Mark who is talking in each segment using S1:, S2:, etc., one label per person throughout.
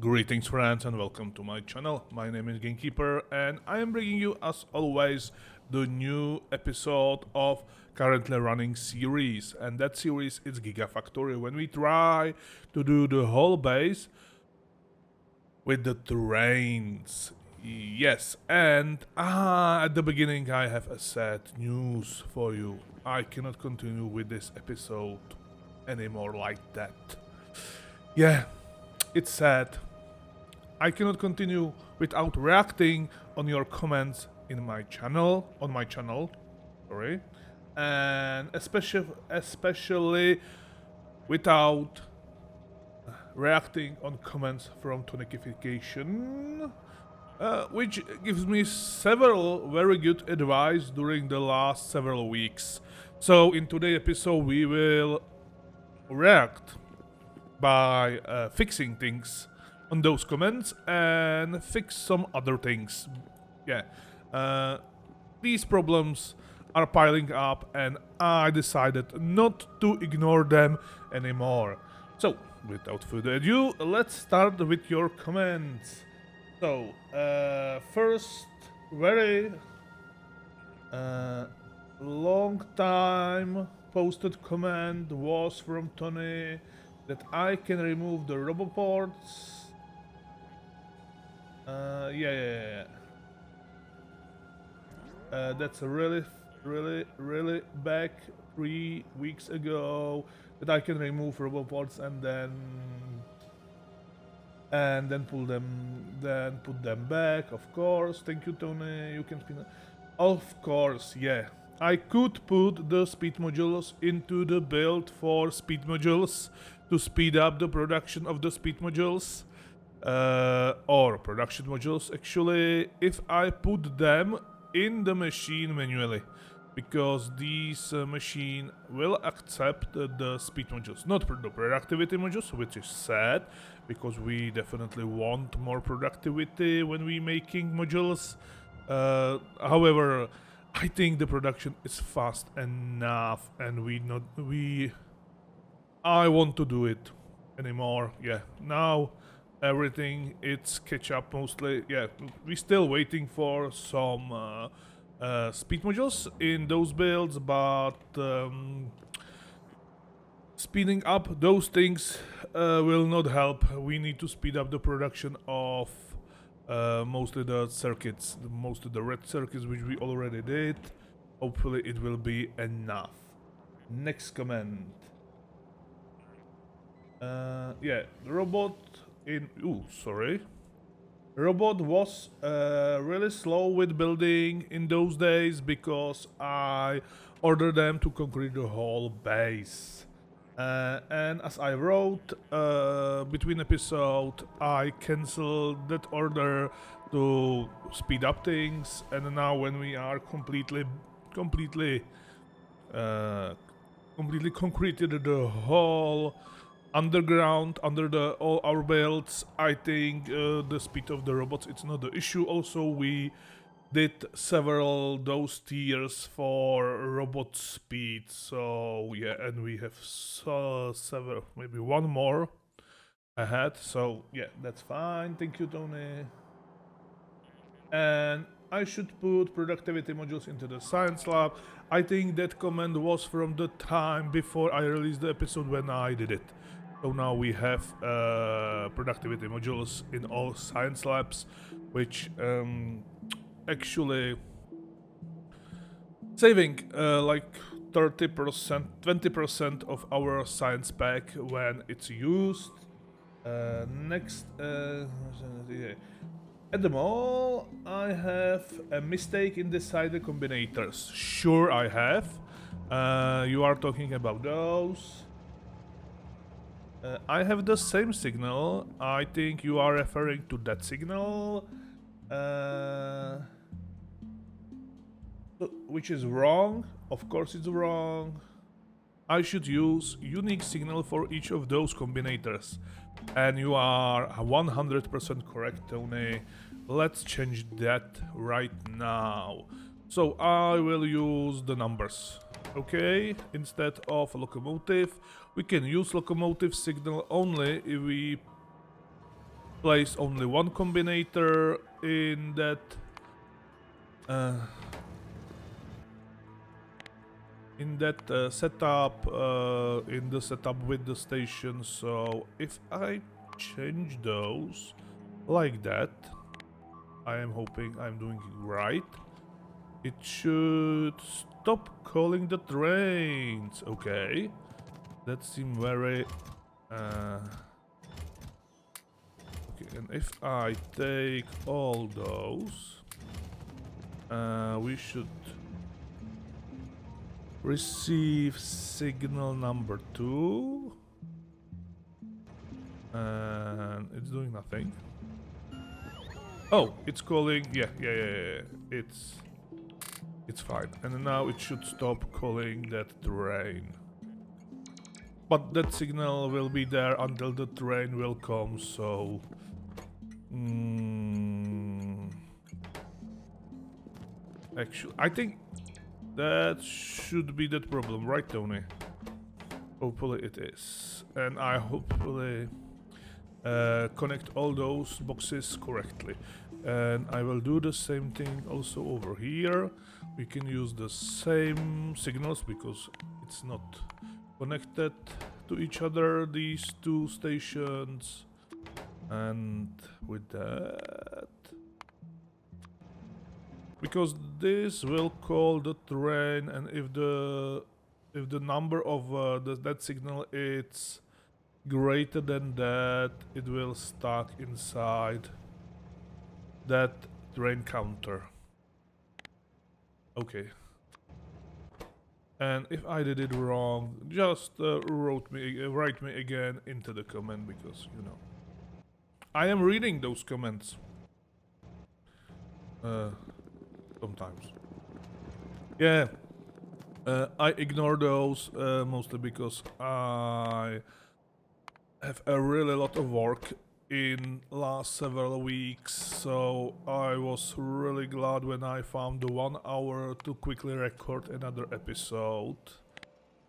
S1: Greetings friends and welcome to my channel. My name is Gamekeeper and I am bringing you as always the new episode of currently running series, and that series is Gigafactory, when we try to do the whole base with the trains. Yes, and at the beginning I have a sad news for you. I cannot continue with this episode anymore like that. Yeah, it's sad. I cannot continue without reacting on your comments in my channel, sorry, and especially without reacting on comments from Tonification, which gives me several very good advice during the last several weeks. So in today's episode we will react by fixing things on those comments and fix some other things. Yeah, these problems are piling up and I decided not to ignore them anymore. So, without further ado, let's start with your comments. So, first, very long time posted comment was from Tony that I can remove the roboports. Yeah. That's really back 3 weeks ago that I can remove roboports and then put them back. Of course, thank you, Tony. You can spin. Of course, yeah. I could put the speed modules into the build for speed modules to speed up the production of the speed modules. Or production modules actually, if I put them in the machine manually, because these machine will accept the speed modules, not the productivity modules, which is sad because we definitely want more productivity when we making modules. However, I think the production is fast enough and I want to do it anymore. Yeah, now everything it's catch up mostly. Yeah, we're still waiting for some speed modules in those builds, but speeding up those things will not help. We need to speed up the production of mostly the circuits, most of the red circuits, which we already did. Hopefully it will be enough. Next comment. Yeah, robot Robot was really slow with building in those days because I ordered them to concrete the whole base. And as I wrote between episode, I cancelled that order to speed up things, and now when we are completely concreted the whole underground under all our builds, I think the speed of the robots it's not the issue. Also, we did several those tiers for robot speed, so yeah, and we have several, maybe one more ahead, so yeah, that's fine. Thank you, Tony. And I should put productivity modules into the science lab. I think that comment was from the time before I released the episode when I did it. So now we have productivity modules in all science labs, which actually saving like 30%, 20% of our science pack when it's used. Next, at the mall, I have a mistake in the side combinators. Sure, I have. You are talking about those. I have the same signal. I think you are referring to that signal. Which is wrong. Of course it's wrong. I should use unique signal for each of those combinators. And you are 100% correct, Tony. Let's change that right now. So I will use the numbers. Okay, instead of locomotive, we can use locomotive signal only if we place only one combinator in that setup, in the setup with the station. So if I change those like that, I am hoping I'm doing it right. It should stop calling the trains. Okay, that seems very okay. And if I take all those, we should receive signal number 2, and it's doing nothing. Oh, it's calling. Yeah. It's fine. And now it should stop calling that train. But that signal will be there until the train will come. So, actually, I think that should be that problem, right, Tony? Hopefully it is, and I hopefully connect all those boxes correctly. And I will do the same thing also over here. We can use the same signals because it's not connected to each other, these two stations. And with that, because this will call the train, and if the number of that signal is greater than that, it will stuck inside that train counter. Okay. And if I did it wrong, just write me again into the comment, because you know I am reading those comments sometimes. Yeah, I ignore those mostly because I have a really lot of work in last several weeks, so I was really glad when I found the 1 hour to quickly record another episode,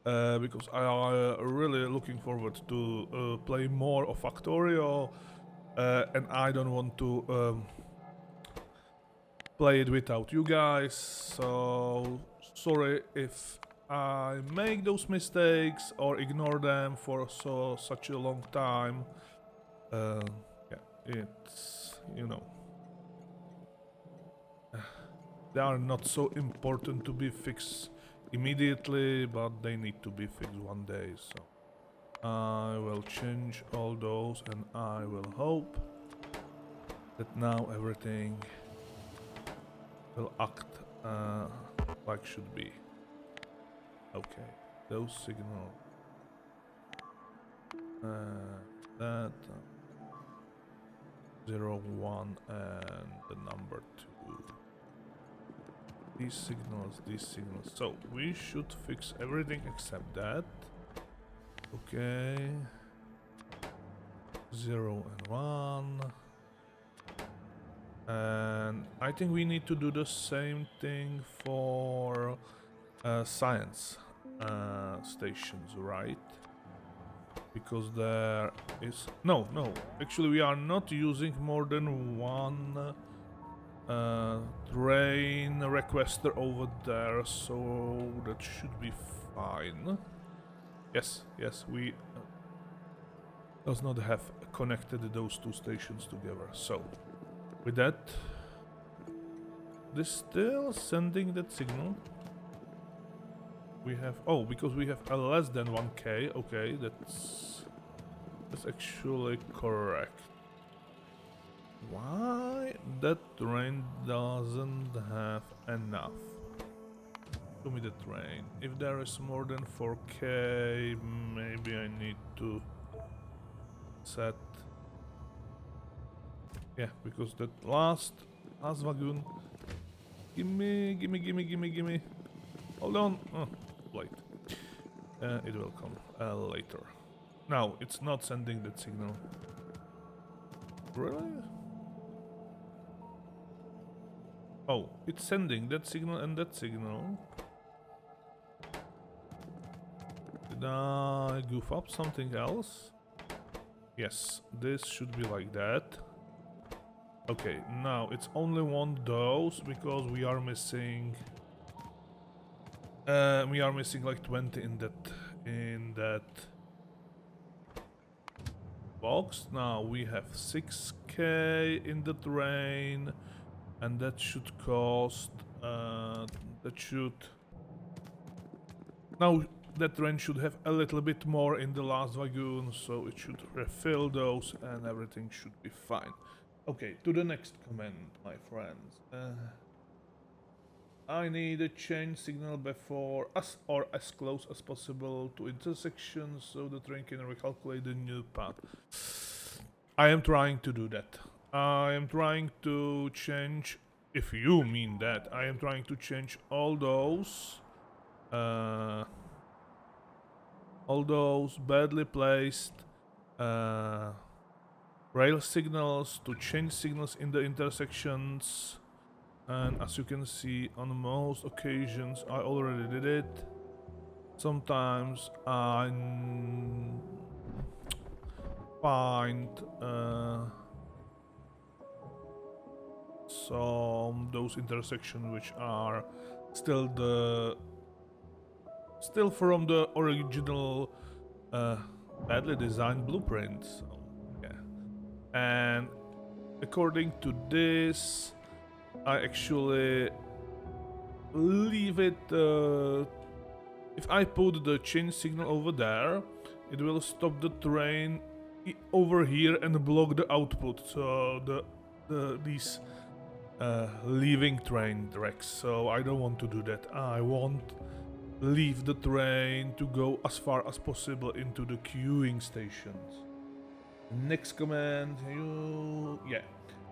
S1: because I really looking forward to play more of Factorio, and I don't want to play it without you guys, so sorry if I make those mistakes or ignore them for such a long time. Yeah, it's, you know, they are not so important to be fixed immediately, but they need to be fixed one day, so I will change all those, and I will hope that now everything will act like should be. Okay, those signals, that 0, 1, and the number 2. These signals. So we should fix everything except that. Okay. 0 and 1. And I think we need to do the same thing for science stations, right? Because there is... No, actually we are not using more than one train requester over there, so that should be fine. Yes, we does not have connected those two stations together. So with that, this still sending that signal. We have, oh, because we have a less than 1k. Okay, that's actually correct. Why that train doesn't have enough? Show me the train. If there is more than 4k, maybe I need to set. Yeah, because that last wagon. Gimme. Hold on. Oh, late. It will come later. Now it's not sending that signal. Really? Oh, it's sending that signal and that signal. Did I goof up something else? Yes, this should be like that. Okay, now it's only one dose because we are missing like 20 in that box. Now we have 6k in the train, and that should cost that should now that train should have a little bit more in the last wagon, so it should refill those and everything should be fine. Okay, to the next command, my friends. I need a change signal before us or as close as possible to intersections so the train can recalculate the new path. I am trying to do that. I am trying to change, if you mean that, I am trying to change all those badly placed rail signals to change signals in the intersections. And as you can see, on most occasions I already did it. Sometimes I find some those intersections which are still from the original badly designed blueprints. So, yeah. And according to this, I actually leave it. If I put the change signal over there, it will stop the train over here and block the output. So these leaving train tracks. So I don't want to do that. I want leave the train to go as far as possible into the queuing stations. Next command,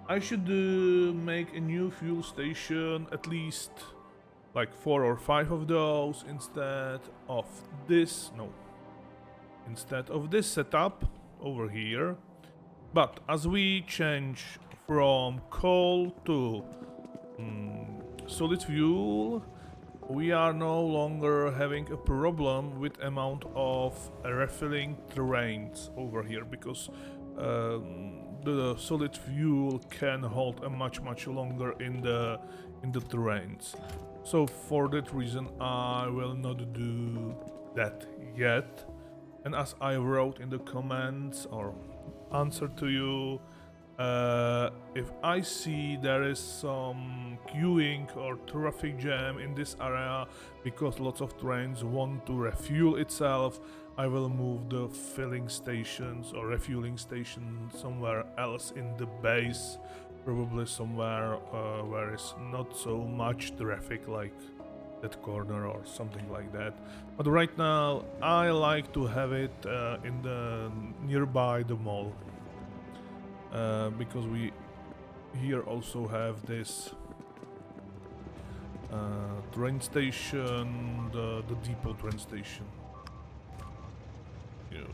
S1: I should make a new fuel station, at least like 4 or 5 of those instead of this setup over here. But as we change from coal to solid fuel, we are no longer having a problem with amount of refilling trains over here, because the solid fuel can hold a much longer in the trains. So for that reason I will not do that yet. And as I wrote in the comments or answer to you, if I see there is some queuing or traffic jam in this area because lots of trains want to refuel itself, I will move the filling stations or refueling station somewhere else in the base, probably somewhere where is not so much traffic, like that corner or something like that. But right now I like to have it in the nearby the mall. Because we here also have this train station, the depot train station. You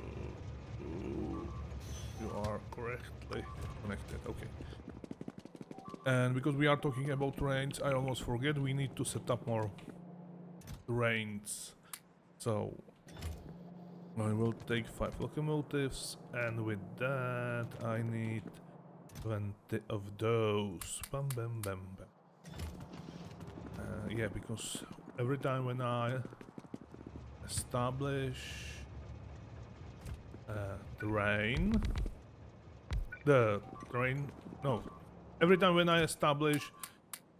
S1: are correctly connected, okay. And because we are talking about trains, I almost forget, we need to set up more trains. So I will take 5 locomotives, and with that I need 20 of those. Bam bam bam bam. Yeah, because every time when I establish every time when I establish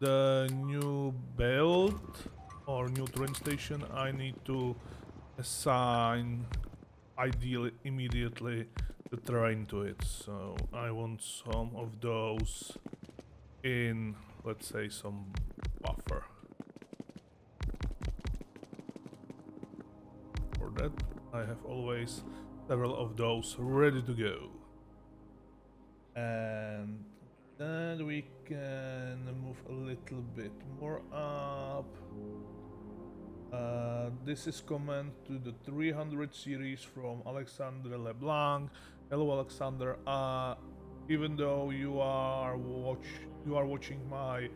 S1: the new build or new train station, I need to assign ideally immediately the train to it. So I want some of those in, let's say, some buffer. For that I have always several of those ready to go. And then we can move a little bit more up. This is comment to the 300 series from Alexander LeBlanc. Hello Alexander, even though you are watching my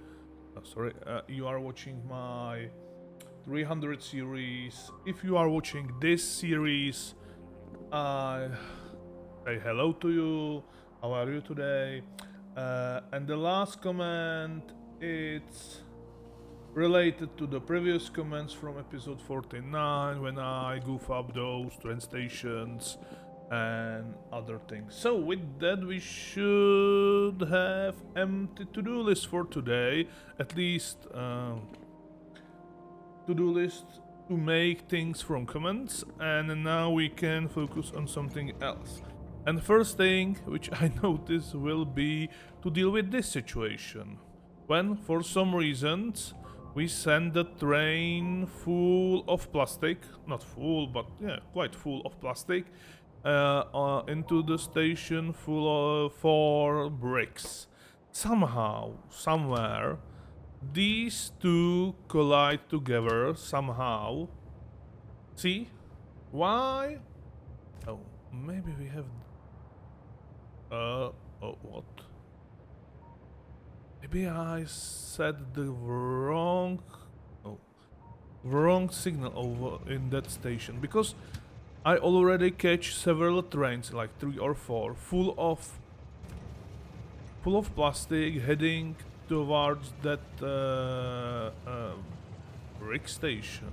S1: 300 series, if you are watching this series, say hello to you. How are you today? And the last comment, it's related to the previous comments from episode 49 when I goof up those train stations and other things. So with that, we should have empty to-do list for today, at least to-do list to make things from comments, and now we can focus on something else. And the first thing which I notice will be to deal with this situation. When, for some reasons, we send the train full of plastic, not full, but yeah, quite full of plastic, into the station full of 4 bricks. Somehow, somewhere, these two collide together somehow. See? Why? Oh, maybe we have... oh, what? Maybe I set the wrong... oh, wrong signal over in that station, because I already catch several trains, like 3 or 4, full of plastic heading towards that brick station.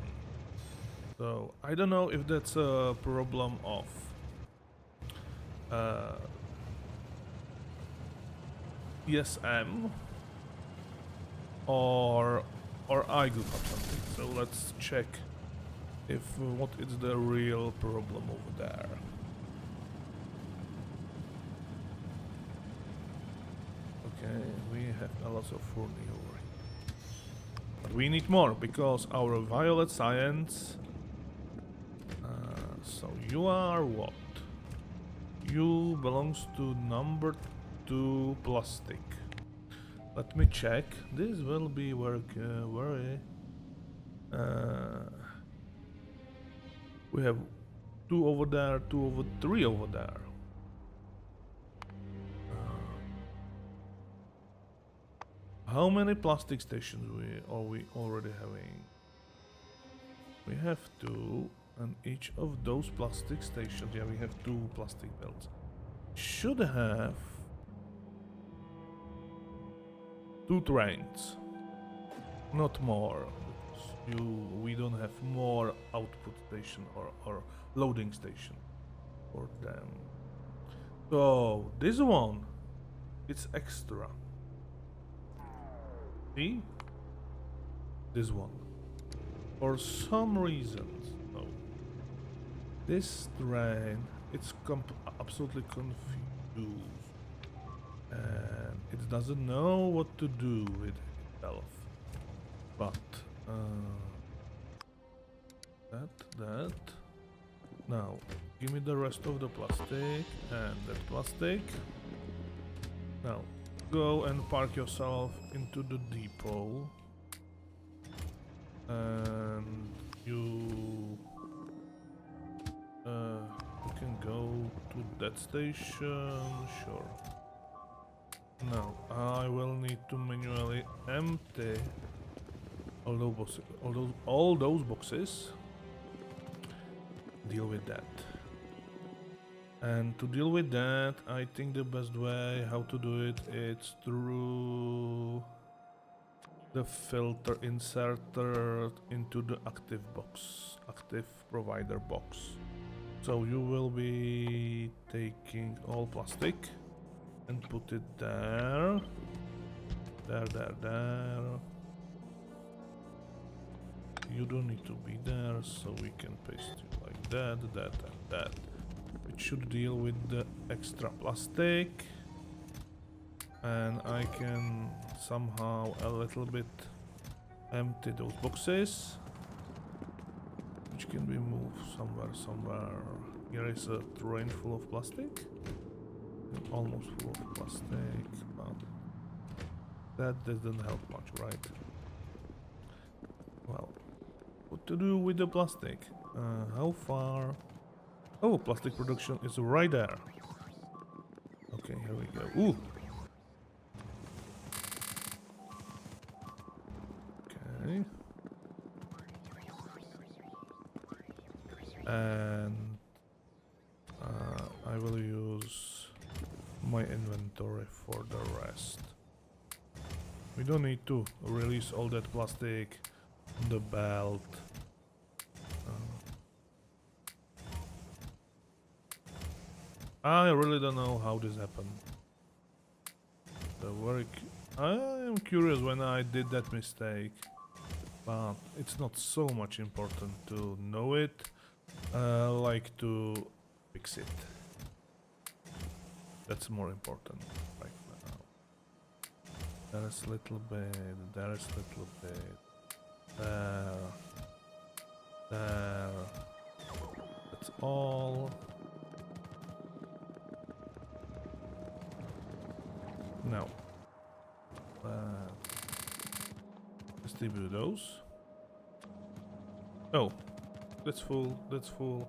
S1: So I don't know if that's a problem of ESM or I goof up something. So let's check if what is the real problem over there. Okay, we have a lot of furniture over here. But we need more because our violet science. So you are what? You belongs to number 2 plastic. Let me check. This will be very. We have 2 over there, 2 over 3 over there. How many plastic stations are we already having? We have 2, and each of those plastic stations, yeah, we have 2 plastic belts. Should have 2 trains, not more. We don't have more output station or loading station for them. So this one, it's extra. See? This one. For some reasons, no. This train, it's absolutely confused. And it doesn't know what to do with itself. But that. Now, give me the rest of the plastic and that plastic. Now, go and park yourself into the depot. And you can go to that station, sure. Now, I will need to manually empty all those boxes. Deal with that. And to deal with that, I think the best way how to do it is through the filter inserter into the active provider box. So you will be taking all plastic and put it there. You don't need to be there, so we can paste it like that, and that. It should deal with the extra plastic. And I can somehow a little bit empty those boxes, which can be moved somewhere. Here is a train full of plastic, almost full of plastic, but that doesn't help much, right? Well, what to do with the plastic? How far? Oh, plastic production is right there. Okay, here we go. Ooh. Okay. And I I will use my inventory for the rest. We don't need to release all that plastic on the belt. I really don't know how this happened. I am curious when I did that mistake, but it's not so much important to know it, like to fix it. That's more important right now. There's a little bit, there's a little bit, there. That's all. Now, distribute those. Oh, that's full, that's full.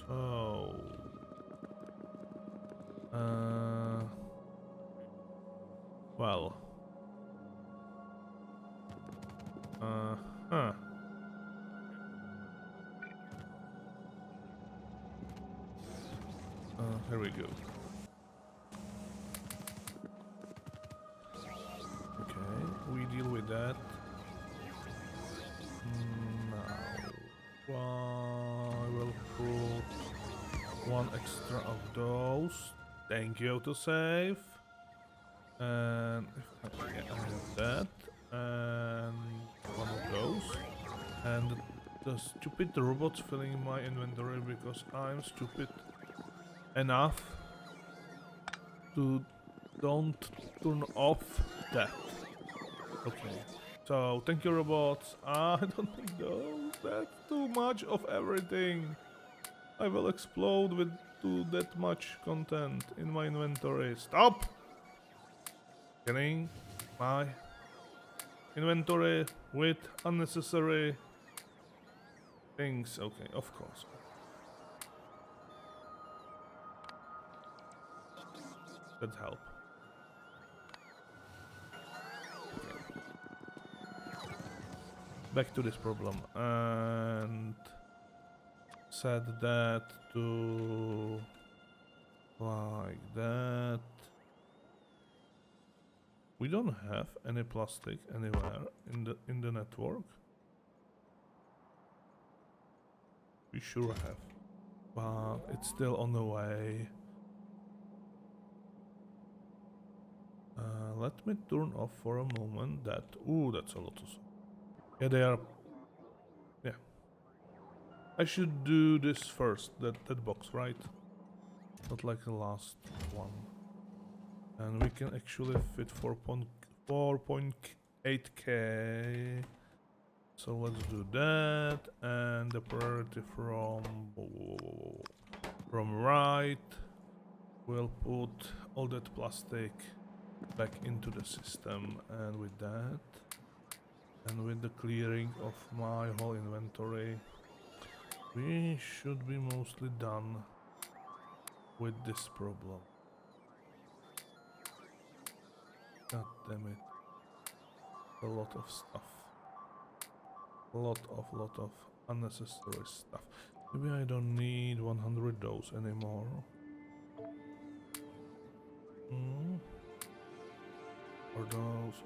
S1: So, well, here we go. Okay, we deal with that. Now, I will put one extra of those. Thank you, autosave. And if I have that, and one of those, and the stupid robots filling my inventory because I'm stupid enough to don't turn off that. Okay, so thank you, robots. I don't need those. That's too much of everything. I will explode with that much content in my inventory. Stop filling my inventory with unnecessary things. Okay, of course. That help. Okay. Back to this problem and set that to like that. We don't have any plastic anywhere in the network. We sure have, but it's still on the way. Let me turn off for a moment that. Ooh, that's a lot of. Yeah, they are. Yeah. I should do this first. That box, right? Not like the last one. And we can actually fit 4.8k. So let's do that. And the priority from right. We'll put all that plastic back into the system, and with that, and with the clearing of my whole inventory, we should be mostly done with this problem. God damn it. A lot of stuff. A lot of unnecessary stuff. Maybe I don't need 100 those anymore. Or those,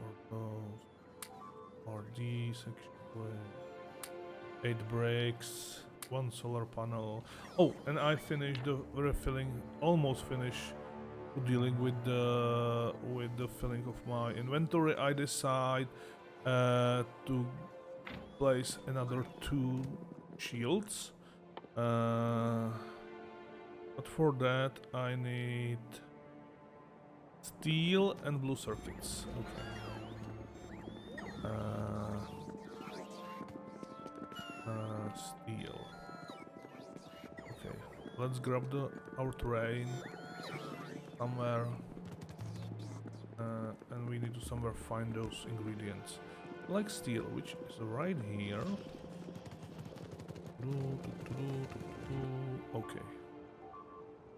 S1: or these actually. 8 brakes, 1 solar panel. Oh, and I finished the refilling, almost finished dealing with the filling of my inventory. I decide to place another 2 shields. But for that I need steel and blue circuits. Okay. Steel. Okay, let's grab our train somewhere, and we need to somewhere find those ingredients, like steel, which is right here. Okay,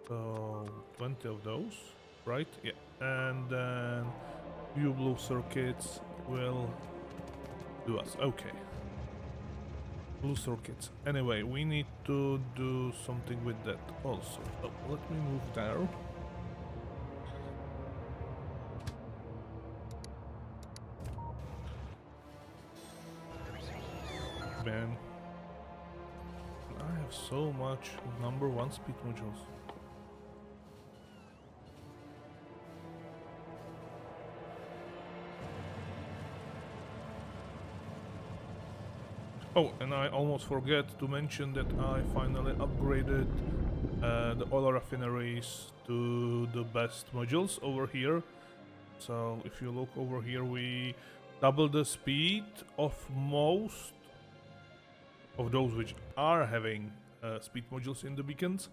S1: so 20 of those, right? Yeah, and then few blue circuits will do us. Okay. Blue circuits. Anyway, we need to do something with that also. So let me move there. Man, I have so much number 1 speed modules. Oh, and I almost forget to mention that I finally upgraded the oil refineries to the best modules over here. So if you look over here, we double the speed of most of those which are having speed modules in the beacons.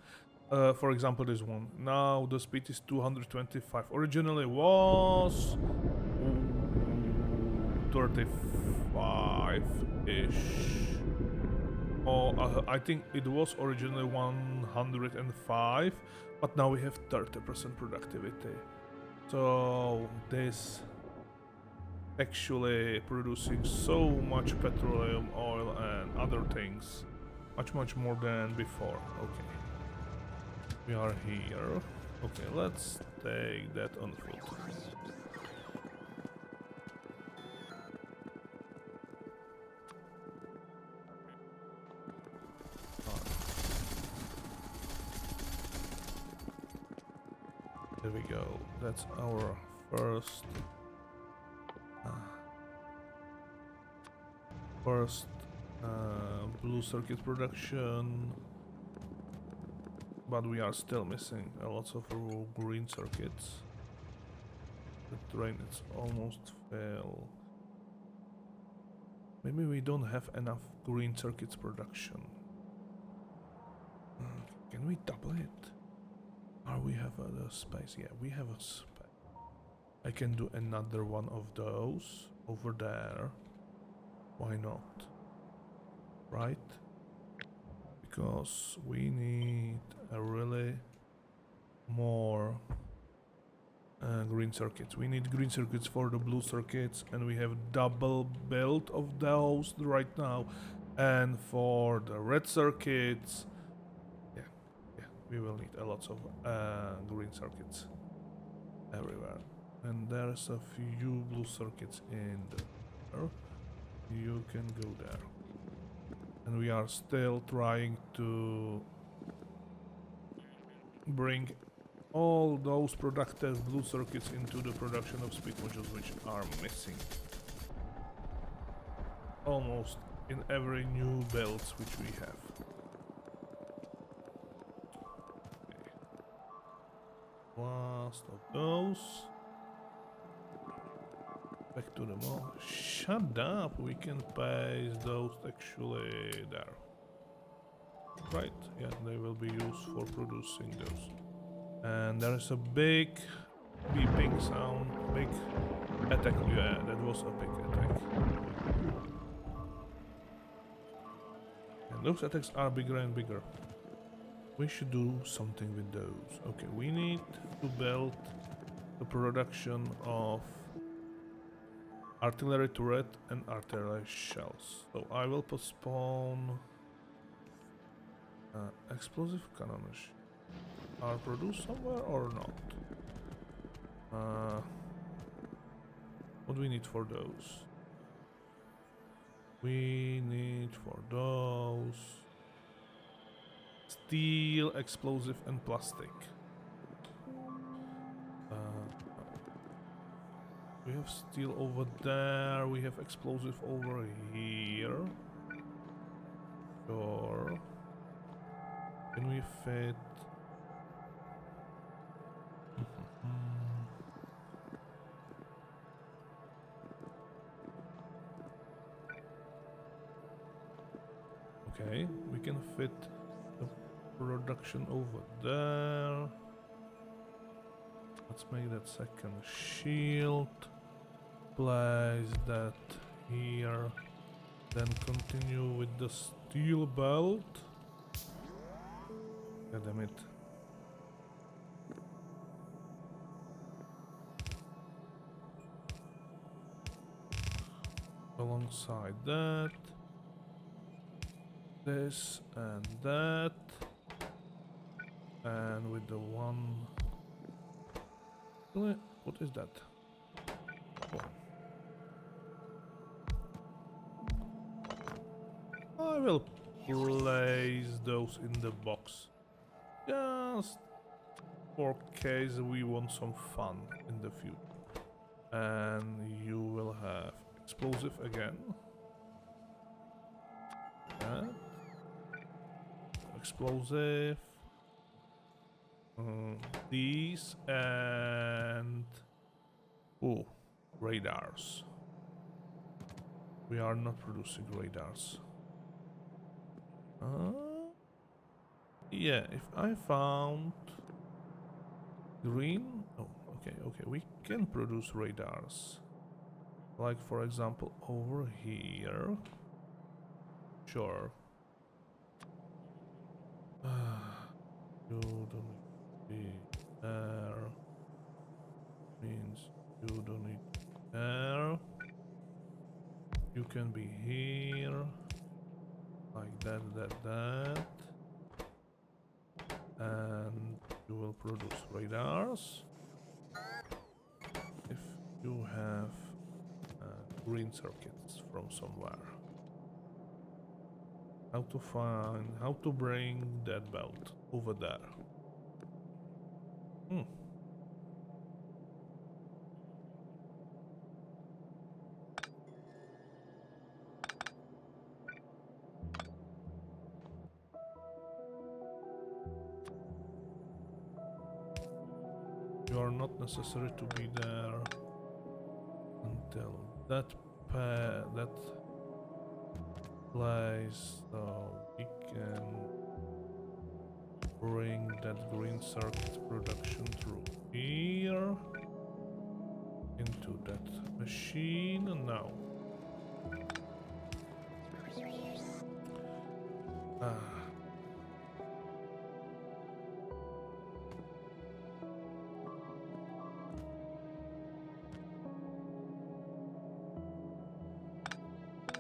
S1: For example, this one. Now the speed is 225. Originally was 35-ish. Oh, I think it was originally 105, but now we have 30% productivity. So this actually producing so much petroleum, oil and other things. Much more than before. Okay. We are here. Okay, let's take that on foot. There we go. That's our first blue circuit production, but we are still missing a lot of green circuits. The train is almost full. Maybe we don't have enough green circuits production. Can we double it? Or we have a space? Yeah, we have a space. I can do another one of those over there. Why not? Right? Because we need a really more green circuits. We need green circuits for the blue circuits, and we have double build of those right now. And for the red circuits, yeah, we will need a lot of green circuits everywhere. And there's a few blue circuits in there. You can go there. And we are still trying to bring all those productive blue circuits into the production of speed modules, which are missing almost in every new builds which we have. Okay. Last of those. Back to the mall. Shut up, we can paste those actually there. Right, yeah, they will be used for producing those. And there is a big beeping sound, big attack. Yeah, that was a big attack. And those attacks are bigger and bigger. We should do something with those. Okay, we need to build the production of artillery turret and artillery shells. So I will postpone explosive cannons. Are produced somewhere or not? What do we need for those? We need for those steel, explosive and plastic. We have steel over there, we have explosive over here. Sure. Can we fit? Okay, we can fit the production over there. Let's make that second shield. Place that here. Then continue with the steel belt. God damn it. Alongside that. this and that. And with the one... What is that? Oh. I will place those in the box. Just for case we want some fun in the future. And you will have explosive again. That. Explosive. These and... Oh, radars. We are not producing radars. Yeah, if I found green... Oh, okay, we can produce radars. Like, for example, over here. Sure. You don't need there. Means you don't need there. You can be here. Like that. And you will produce radars. If you have green circuits from somewhere. How to bring that belt over there. You are not necessary to be there until that place, so we can bring that green circuit production through here into that machine now.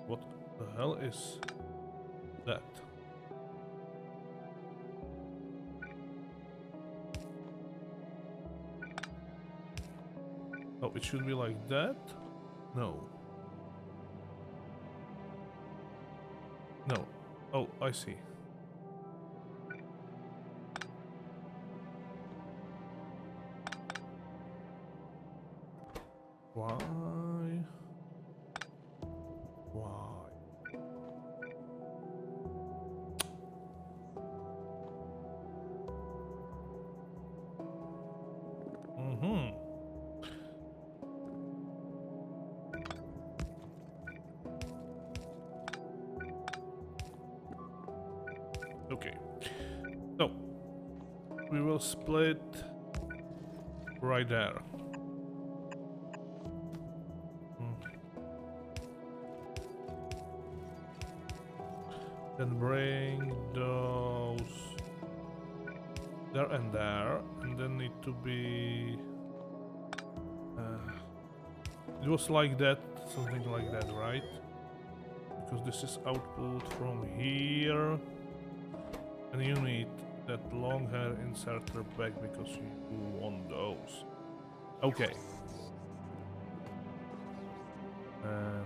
S1: What the hell is that? Oh, it should be like that? No. No. Oh, I see. Why? Okay. So we will split right there. Then bring those there and there, and then need to be it was like that, something like that, right? Because this is output from here, and you need that long hair inserter back because you want those. Okay. And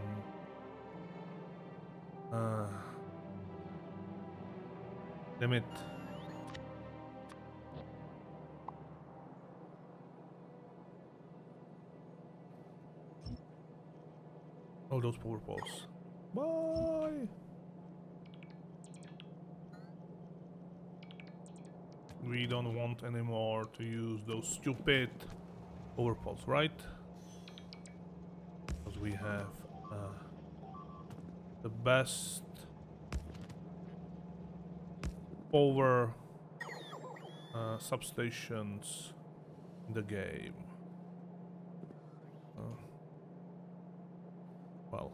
S1: damn it. All those power poles. Bye. We don't want anymore to use those stupid power poles, right? Because we have the best power substations in the game. Well.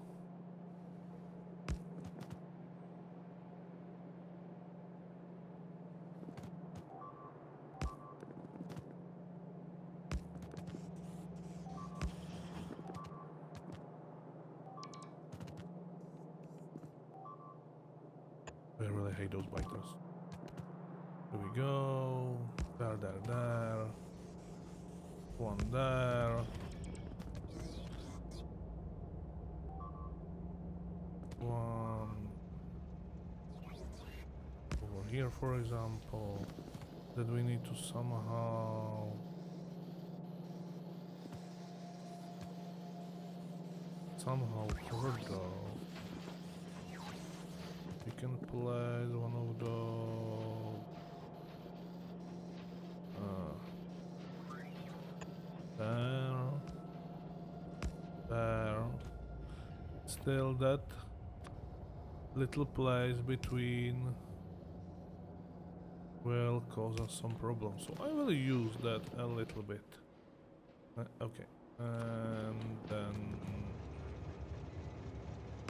S1: I really hate those biters. Here we go. There. One there. One over here, for example, that we need to somehow cover those. We can place one of those there. Still that little place between will cause us some problems, so I will use that a little bit. Okay, and then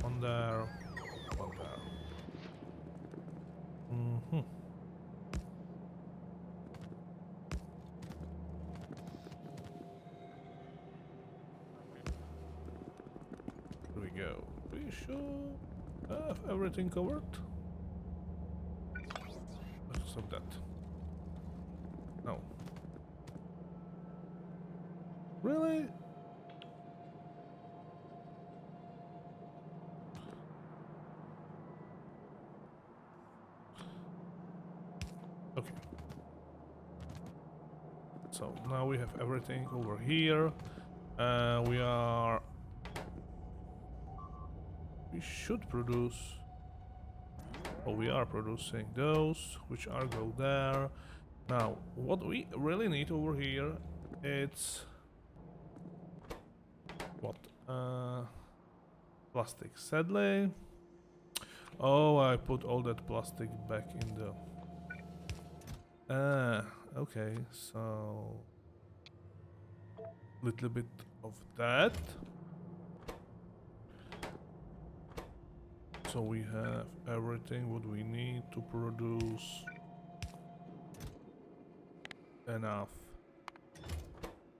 S1: one there, one there. Here we go. We should have everything covered. Except that. No. Really? Okay. So now we have everything over here. We should produce. Oh, we are producing those, which are go there. Now, what we really need over here, it's what? Plastic. Sadly. Oh, I put all that plastic back in the. Okay, so little bit of that. So we have everything what we need to produce enough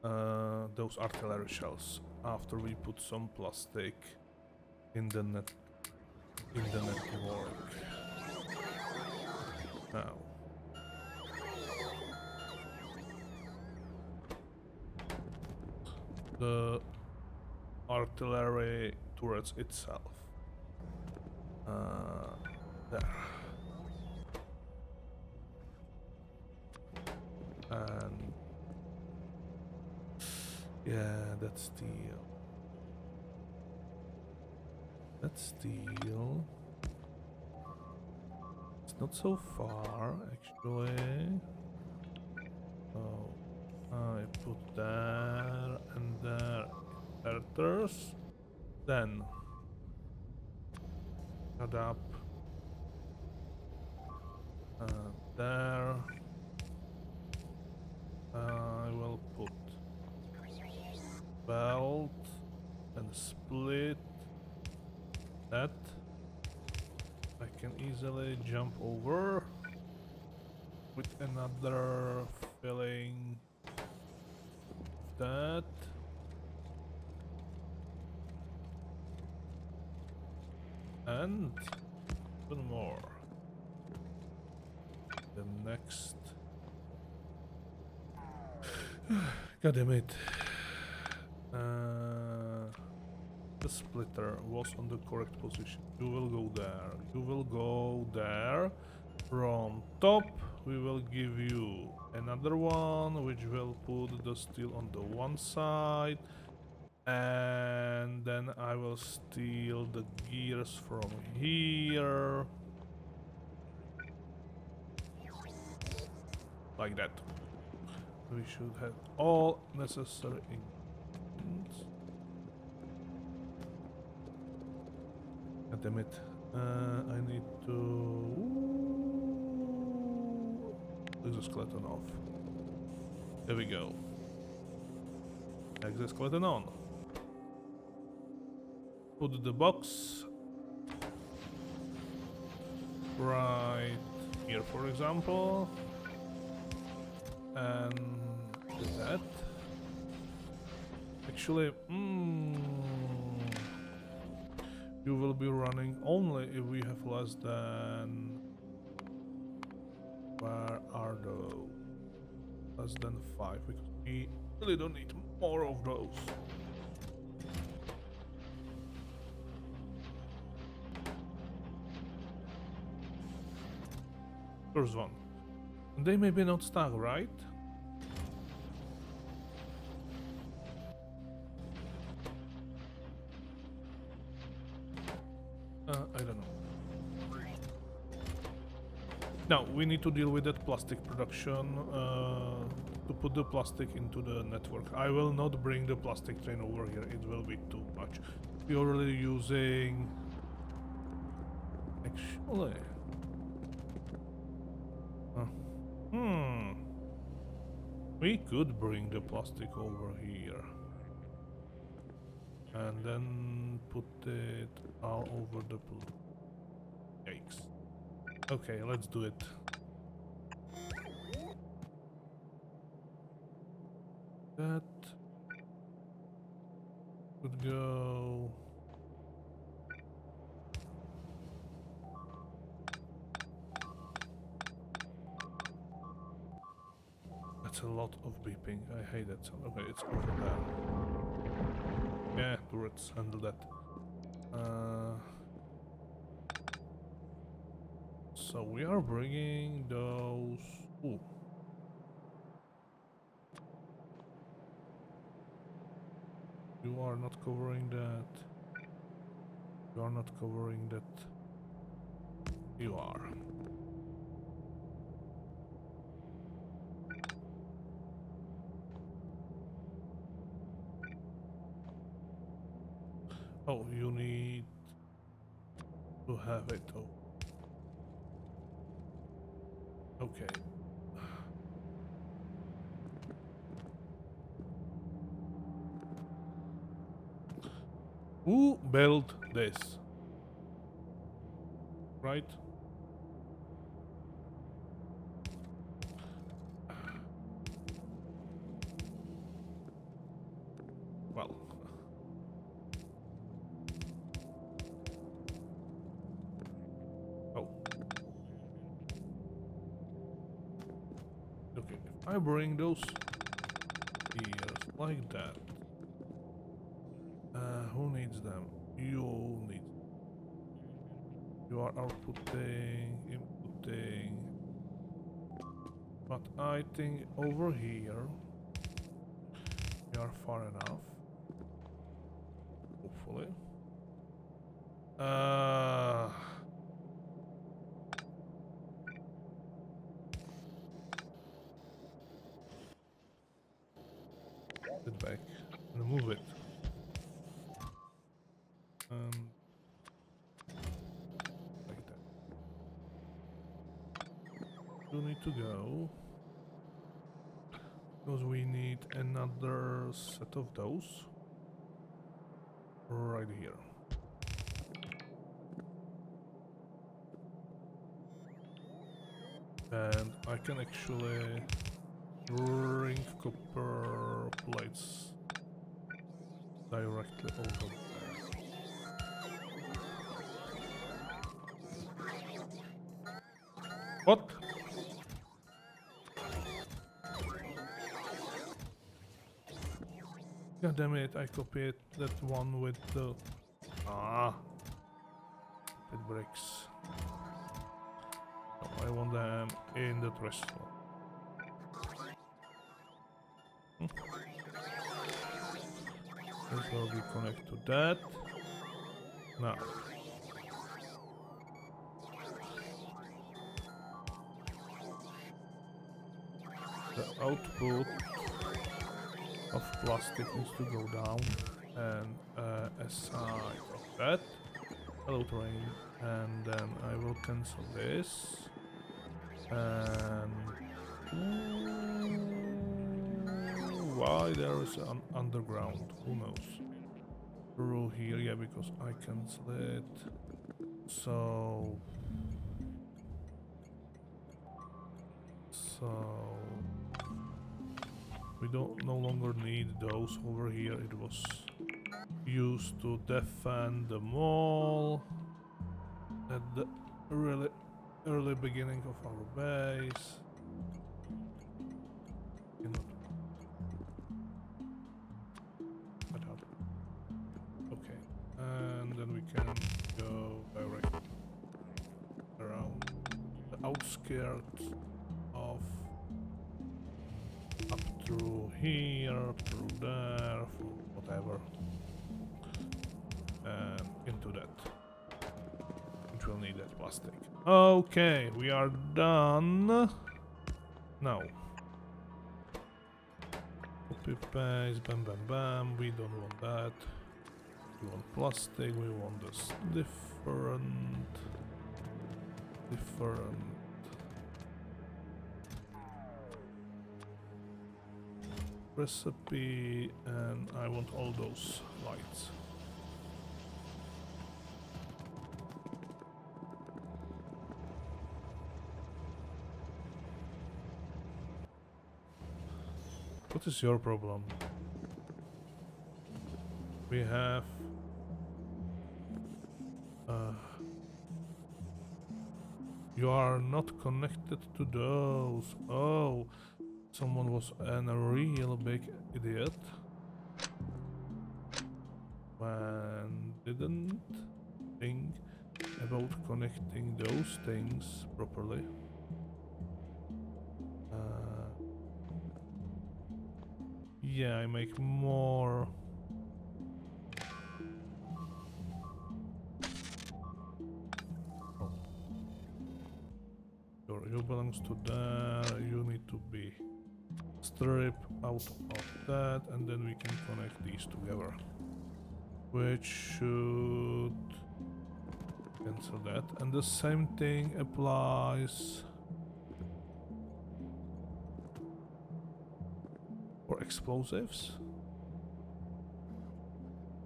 S1: those artillery shells after we put some plastic in the network. Now the artillery turrets itself. There. And yeah, that's steel. That's steel. It's not so far, actually. So I put there and there inverters. Then add up there. I will put belt and split that. I can easily jump over with another filling that. And one more. The next. God damn it. The splitter was on the correct position. You will go there. You will go there. From top, we will give you another one, which will put the steel on the one side. And then I will steal the gears from here. Like that. We should have all necessary ingredients. God damn it. I need to exoskeleton off. There we go. Exoskeleton on. Put the box right here, for example, and that. Actually, you will be running only if we have less than Where are those? Less than 5, because we really don't need more of those. First one. And they may be not stuck, right? I don't know. Now, we need to deal with that plastic production to put the plastic into the network. I will not bring the plastic train over here, it will be too much. We're already using... Actually... We could bring the plastic over here. And then put it all over the pool. Yikes. Okay, let's do it. That could go. That's a lot of beeping. I hate that sound. Okay, it's over there. Yeah, turrets handle that. So we are bringing those. Ooh. You are not covering that. You are not covering that. You are. Oh, you need to have it. Oh. Okay. Who built this? Right? Well. Oh. Okay, if I bring those here like that. Who needs them? You need. You are outputting, inputting. But I think over here we are far enough. Hopefully. Get back and move it. Like that. You need to go because we need another set of those right here. And I can actually bring copper plates directly over there. What? God damn it, I copied that one with the... It breaks. No, I want them in the trash slot. This will be connected to that. Now. The output of plastic needs to go down, and aside of that, hello train, and then I will cancel this, and why there is an underground, who knows, through here, yeah, because I cancel it, so we don't no longer need those over here. It was used to defend the mall. That really early beginning of our base. Cannot put up. Okay, and then we can go directly around the outskirts of up through here, through there, whatever, and into that. Which will need that plastic. Okay, we are done. Now, copy paste, bam bam bam. We don't want that. We want plastic. We want this different recipe, and I want all those lights. What is your problem? We have you are not connected to those. Oh, someone was a real big idiot and didn't think about connecting those things properly. Yeah, I make more. Oh. You belongs to there. You need to be stripped out of that, and then we can connect these together, which should cancel that. And the same thing applies for explosives.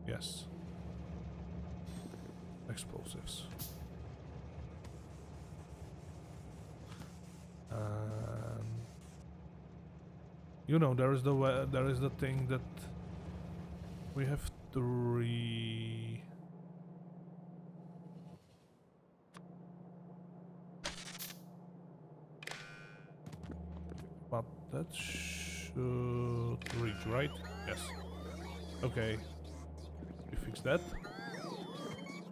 S1: Yes, explosives. And you know, there is the thing that we have three. But that should reach, right? Yes. Okay. We fix that.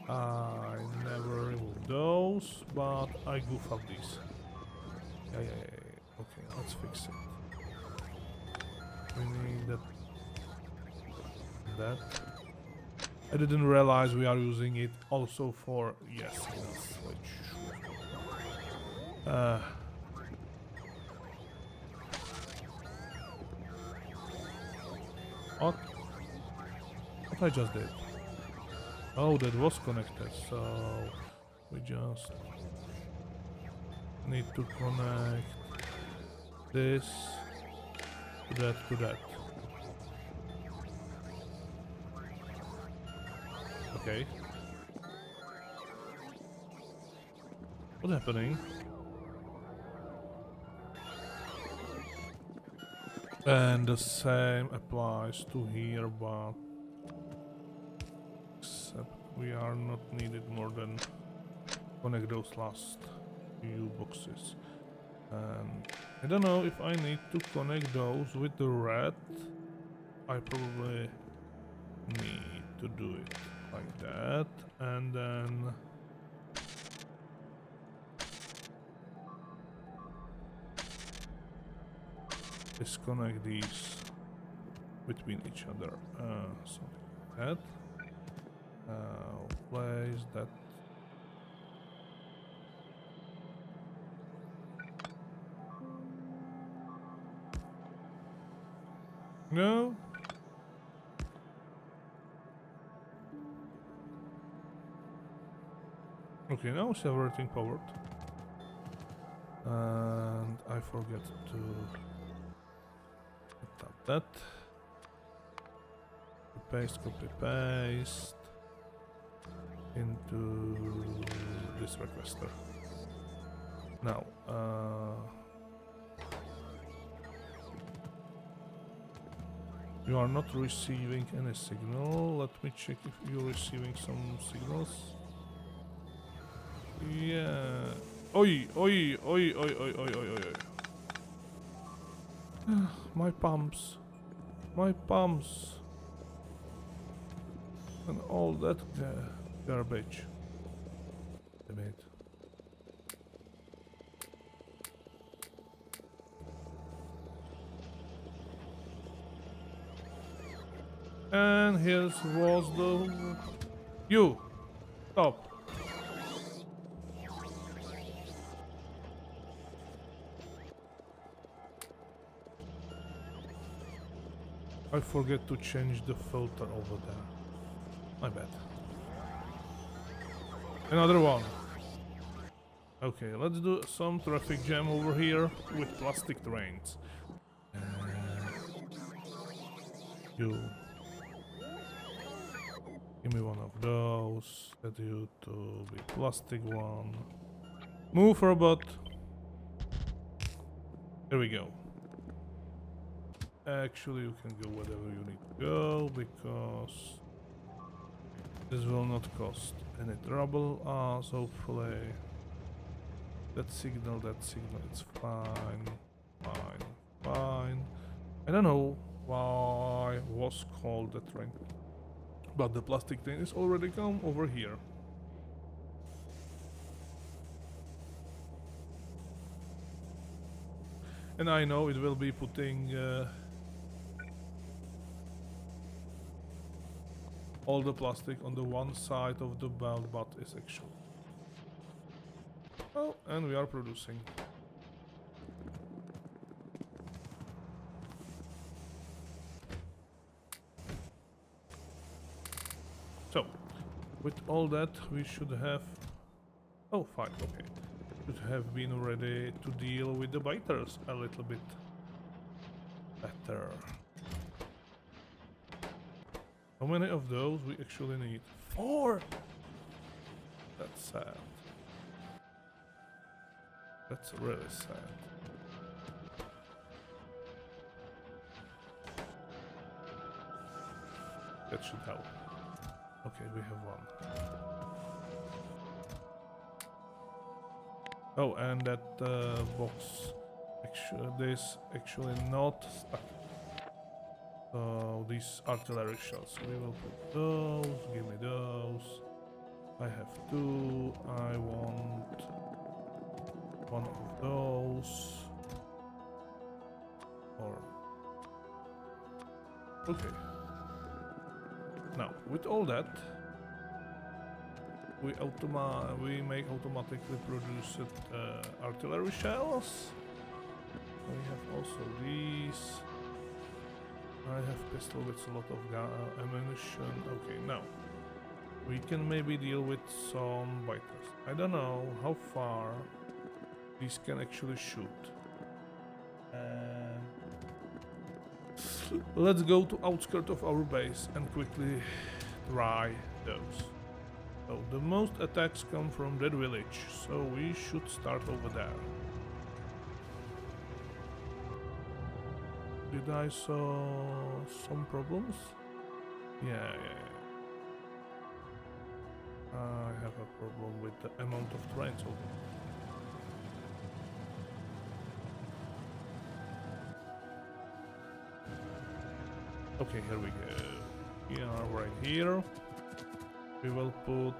S1: I never remove those, but I goof up these. Yeah. Okay, let's fix it. We need that. I didn't realize we are using it also for switch. What I just did? Oh, that was connected, so we just need to connect this to that. Okay. What's happening? And the same applies to here, but except we are not needed more than connect those last few boxes. And I don't know if I need to connect those with the red. I probably need to do it like that, and then disconnect these between each other. Something like that. Place that. No. Okay, now it's everything powered. And I forget to tap that. Copy paste into this requester. Now, you are not receiving any signal. Let me check if you're receiving some signals. Yeah, Oi, oi, oi, oi, oi, oi, oi, oi. My pumps. My pumps. And all that garbage. Damn it. And here was the... You! Stop! I forget to change the filter over there. My bad. Another one. Okay, let's do some traffic jam over here with plastic trains. You. Give me one of those. Set you to be plastic one. Move, robot. There we go. Actually, you can go wherever you need to go, because this will not cost any trouble. So hopefully that signal, it's fine, fine, fine. I don't know why it was called the train, but the plastic train is already come over here. And I know it will be putting all the plastic on the one side of the belt, but it's actually... Oh, and we are producing. So, with all that, we should have... Oh, fine, okay. Should have been ready to deal with the biters a little bit better. How many of those we actually need? 4! That's sad. That's really sad. That should help. Okay, we have one. Oh, and that box, this actually not stuck. So these artillery shells, we will put those. Give me those. I have 2. I want one of those. Or okay. Now, with all that, we make automatically produced artillery shells. We have also these. I have pistol with a lot of ammunition. Okay, now we can maybe deal with some biters. I don't know how far these can actually shoot. Let's go to outskirts of our base and quickly try those. So the most attacks come from that village, so we should start over there. Did I saw some problems? Yeah. I have a problem with the amount of trains over. Okay, here we go. We are right here. We will put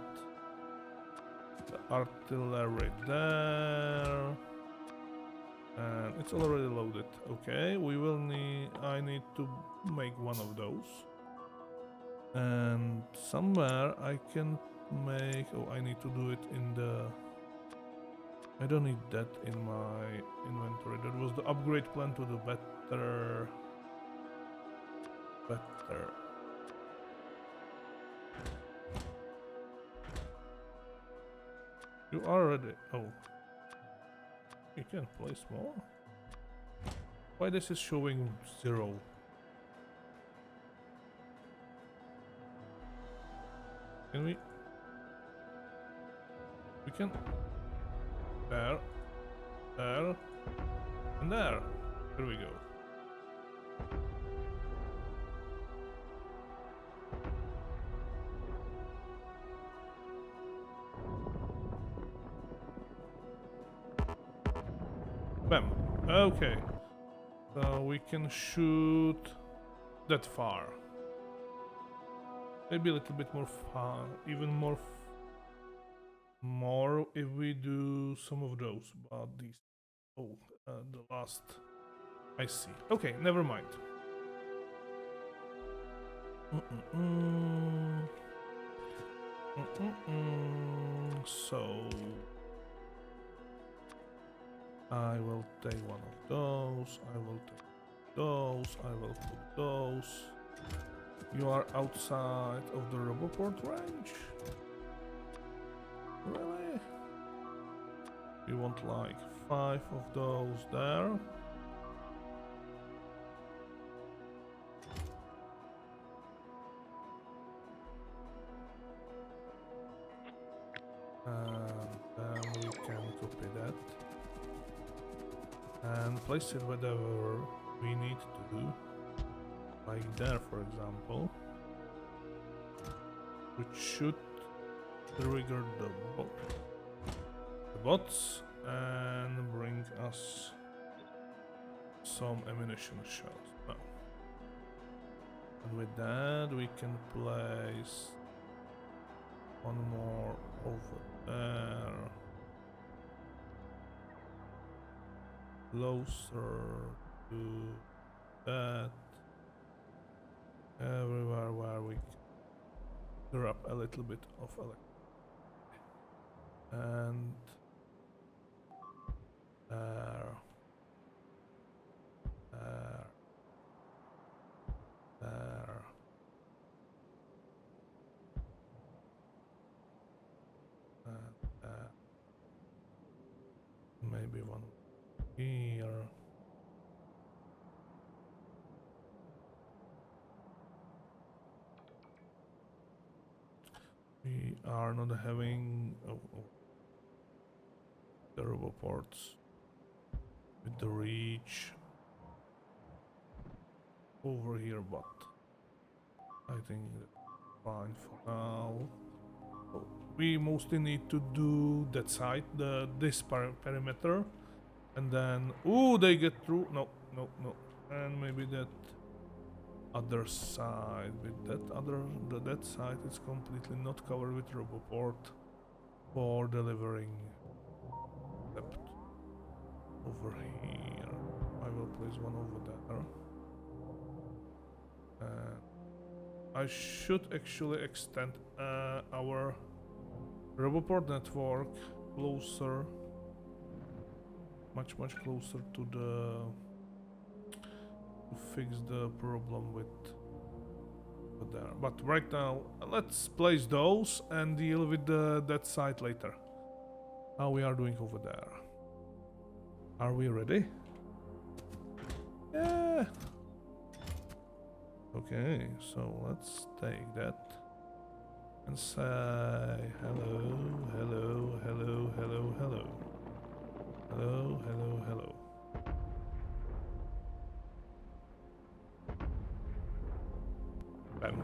S1: the artillery there. And it's already loaded. Okay, we will need... I need to make one of those. And somewhere I can make... Oh, I need to do it in the... I don't need that in my inventory. That was the upgrade plan to the better... You are ready. Oh. You can place more? Why this is showing 0? Can we... We can... There. There. And there. Here we go. Okay. So we can shoot that far. Maybe a little bit more far, even more more if we do some of those, but these... Oh, the last... I see. Okay, never mind. So... I will take one of those, I will take those, I will put those. You are outside of the Roboport range? Really? We want like 5 of those there. And then we can copy that. And place it wherever we need to do. Like there, for example. Which should trigger the bots and bring us some ammunition shells. Oh. And with that we can place one more over there. Closer to that. Everywhere where we can drop a little bit of electricity. And there. There. There. And there. Maybe one here. We are not having the Roboports with the reach over here, but I think that's fine for now. We mostly need to do that side, this perimeter, and then they get through. No, and maybe that other side. With that side is completely not covered with Roboport for delivering. Except over here, I will place one over there. I should actually extend our Roboport network closer, much closer to fix the problem with there. But right now, let's place those and deal with that side later. How we are doing over there? Are we ready? Yeah. Okay, so let's take that and say hello, hello, hello, hello, hello. Hello, hello, hello. Bam.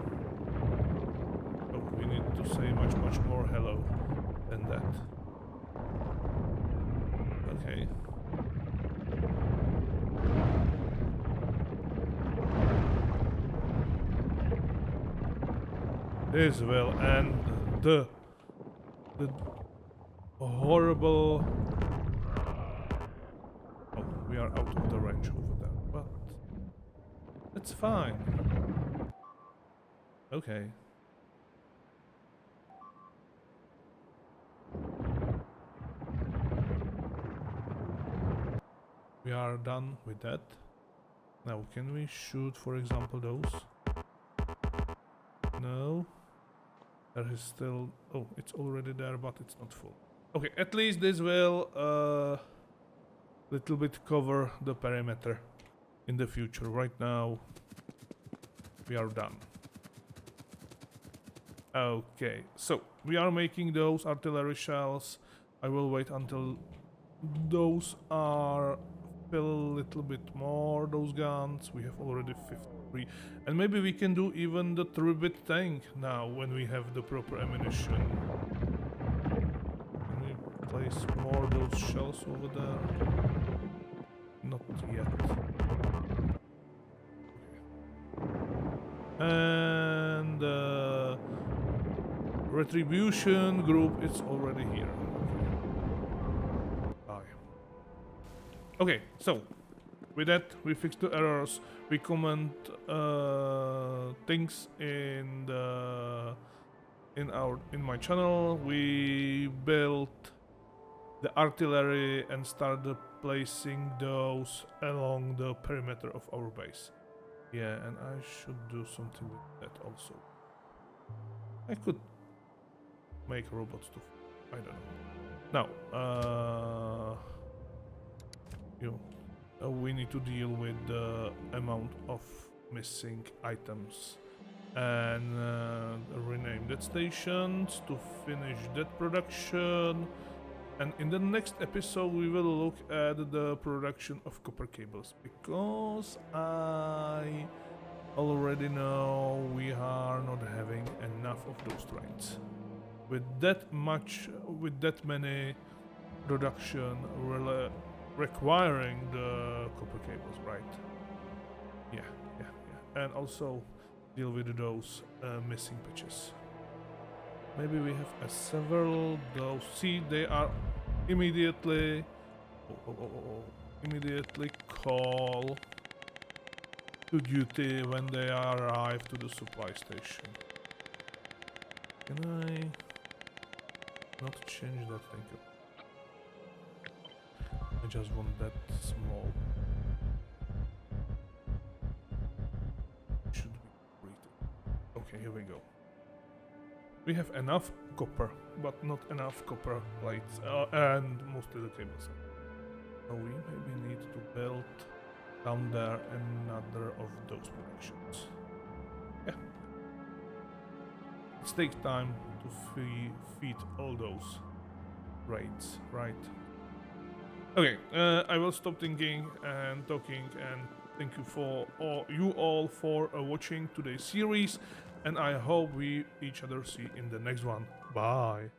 S1: Oh, we need to say much more hello than that. Okay. This will end the horrible... Oh, we are out of the range over there, but it's fine. Okay. We are done with that. Now, can we shoot, for example, those? No. There is still... Oh, it's already there, but it's not full. Okay, at least this will little bit cover the perimeter in the future. Right now, we are done. Okay, so we are making those artillery shells. I will wait until those are fill a little bit more, those guns. We have already 53. And maybe we can do even the 3-bit tank now when we have the proper ammunition. Can we place more of those shells over there? not yet. And retribution group, it's already here. Okay, so with that we fixed the errors. We comment things in my channel. We built the artillery and started placing those along the perimeter of our base. Yeah, and I should do something with that also. I could make robots too. I don't know. Now, we need to deal with the amount of missing items and rename that stations to finish that production. And in the next episode we will look at the production of copper cables, because I already know we are not having enough of those trains. With that many production requiring the copper cables, right? Yeah. And also deal with those missing patches. Maybe we have several those. See, they are immediately immediately call to duty when they arrive to the supply station. Can I not change that thing? I just want that small. Should be great. Okay, here we go. We have enough copper, but not enough copper plates, and mostly the cables. So we maybe need to build down there another of those productions. Yeah. It takes time to feed all those raids, right? Okay, I will stop thinking and talking, and thank you all for watching today's series, and I hope we each other see in the next one. Bye.